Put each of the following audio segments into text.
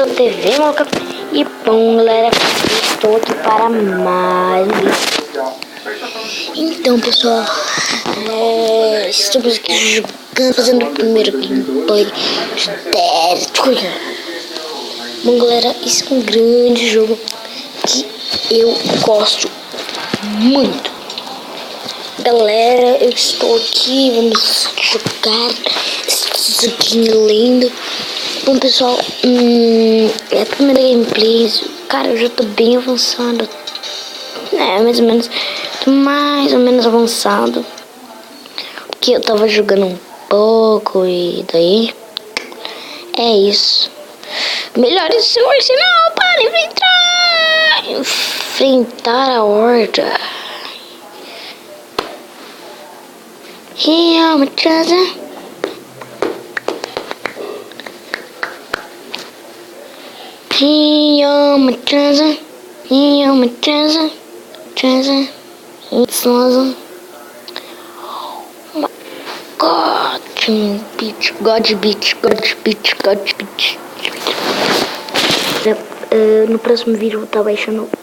TV, maluca. E bom, galera, estou aqui para mais um vídeo. Então, pessoal, estamos aqui jogando, fazendo o primeiro gameplay de Dead. Bom, galera, esse é um grande jogo que eu gosto muito. Galera, eu estou aqui, vamos jogar esse joguinho lindo. Bom, pessoal, é a primeira gameplay. Cara, eu já tô bem avançado. Tô mais ou menos avançado. Porque eu tava jogando um pouco e daí é isso. Melhore seu arsenal para enfrentar a horda. Here I'm a treasure. Here I'm a treasure. It's awesome. Oh my God, beach. No próximo vídeo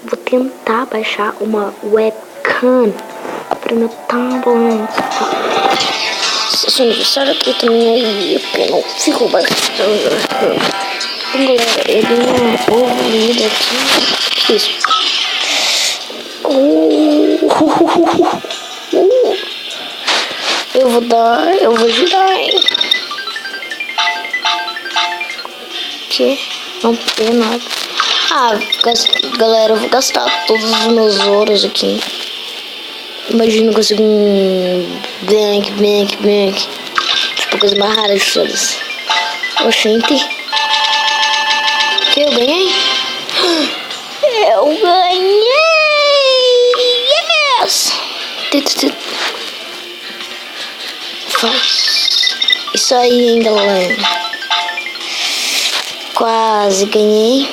vou tentar baixar uma webcam para meu tablet. Esse aniversário aqui também aí, porque eu não fico baixando. Bom, galera, ele é evoluído aqui. Que isso? Eu vou ajudar, hein? Que? Não tem nada. Galera, eu vou gastar todos os meus ouros aqui. Imagina eu consigo um bank. Tipo, coisa mais rara de todas. Oxente. Que eu ganhei? Eu ganhei! Yes! Faz. Isso aí, hein, galera. Quase ganhei.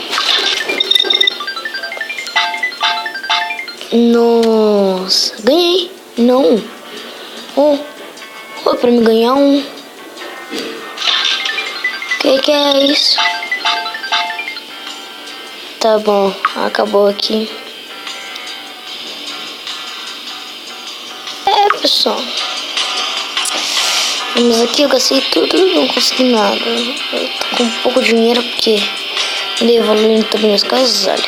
Nossa, ganhei. Não. Foi pra me ganhar um. Que é isso? Tá bom, acabou aqui. Pessoal, vamos aqui, eu gastei tudo, não consegui nada. Eu tô com pouco dinheiro porque andei evoluindo também as coisas, olha.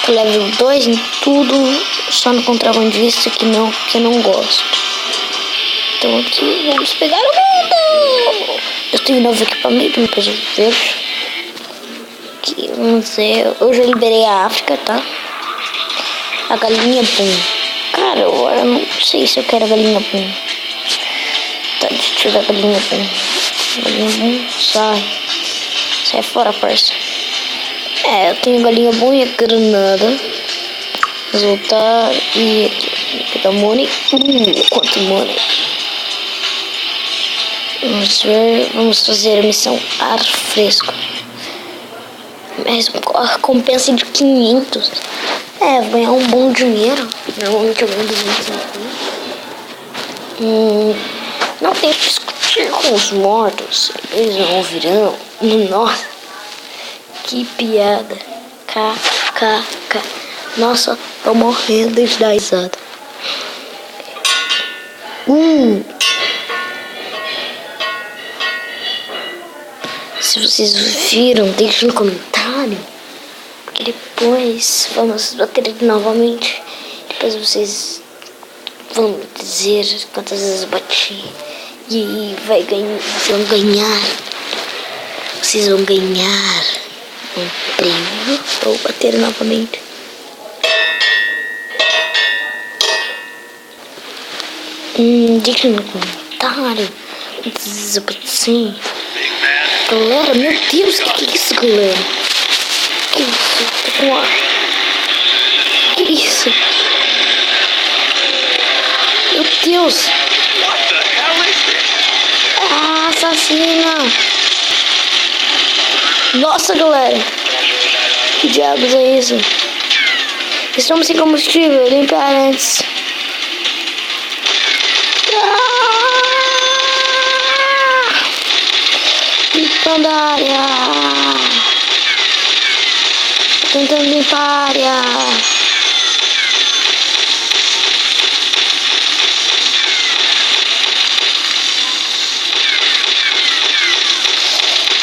Tô level 2 em tudo, só no contrabandista que eu não gosto. Então aqui, vamos pegar o mundo. Eu tenho novo equipamento, depois eu vejo. Aqui, vamos ver, eu já liberei a África, tá? A galinha pum. Cara, eu não sei se eu quero a galinha pum. Tá, deixa eu dar a galinha pum. Galinha pum, sai fora, parça. Eu tenho galinha pum e a granada. Resultar e aqui, pegar money. Quanto money? Vamos ver, vamos fazer a missão ar fresco. A recompensa de 500. Vou ganhar um bom dinheiro. Normalmente eu ganho 250. Não tem que discutir com os mortos. Eles não ouvirão. Nossa, que piada. KKK. Nossa, tô morrendo de dar risada. Se vocês viram, deixe no comentário. Porque depois vamos bater novamente. Depois vocês vão dizer quantas vezes eu bati. E vocês vão ganhar um prêmio ou bater novamente. Deixa no comentário quantas vezes eu bati. Galera, meu Deus, que é isso, galera? Que isso? Tô com ar. Que isso? Meu Deus! Assassina! Nossa, galera! Que diabos é isso? Estamos sem combustível, limpar antes. Limpando a área. Tentando limpar a área.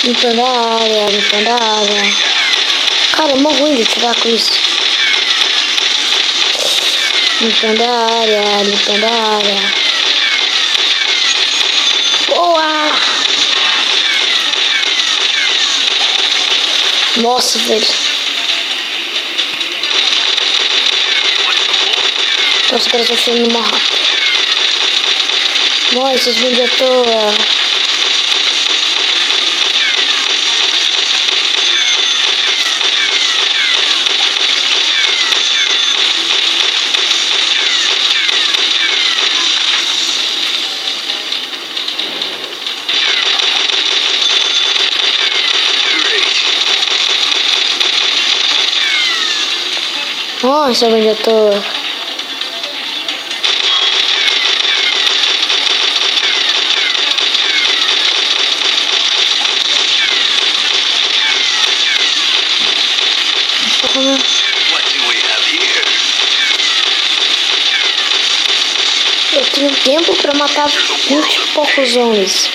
Limpando a área, limpando a área. Cara, é mó ruim de tirar com isso. Limpando a área, limpando a área. Boa! Nossa, velho. Nossa, os caras estão chegando mais rápido. Nossa, esses vídeos à toa. Nossa, onde eu tô? Eu tenho tempo pra matar 20 e poucos zombies.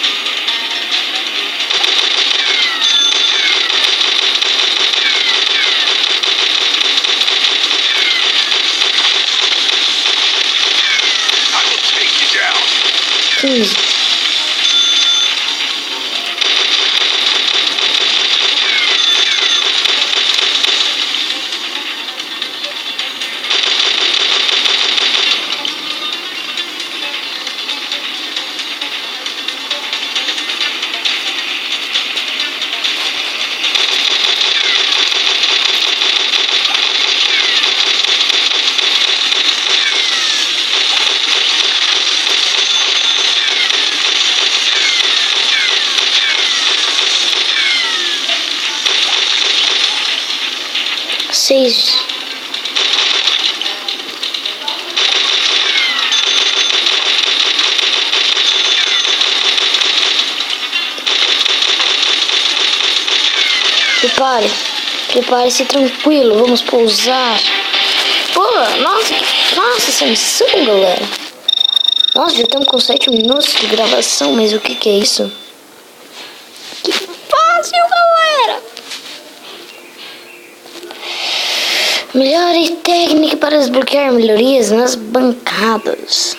Seis. Prepare-se tranquilo, vamos pousar. Pô, nossa, essa missão, galera. Nossa, já estamos com 7 minutos de gravação, mas o que é isso? Que fácil, galera! Melhore técnica para desbloquear melhorias nas bancadas.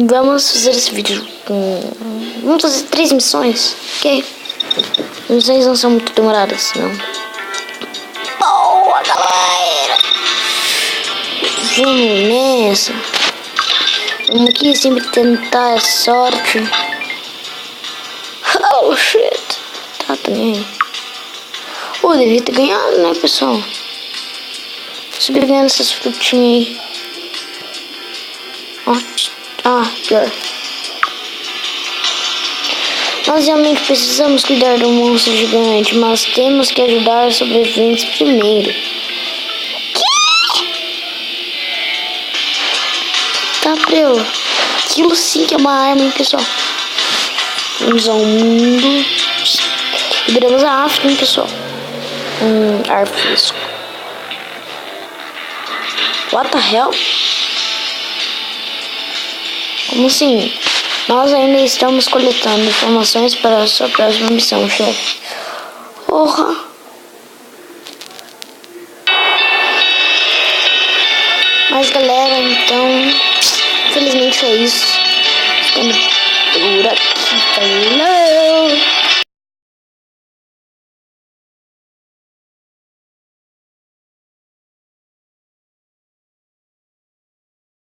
Vamos fazer esse vídeo vamos fazer 3 missões, ok? As missões não são muito demoradas, não. Boa, galera! Vamos nessa. Vamos aqui sempre tentar a sorte. Oh, shit. Tá também. Oh, devia ter ganhado, né, pessoal? Subir ganhando essas frutinhas aí. Pior. Nós realmente precisamos cuidar do monstro gigante, mas temos que ajudar os sobreviventes primeiro. Que? Tá, preu. Aquilo sim que é uma arma, hein, pessoal. Vamos ao mundo. Liberamos a África, hein, pessoal. Ar fresco. What the hell? Como assim? Nós ainda estamos coletando informações para a sua próxima missão, chefe. Porra! Mas galera, então, infelizmente é isso. Ficando por aqui, falou!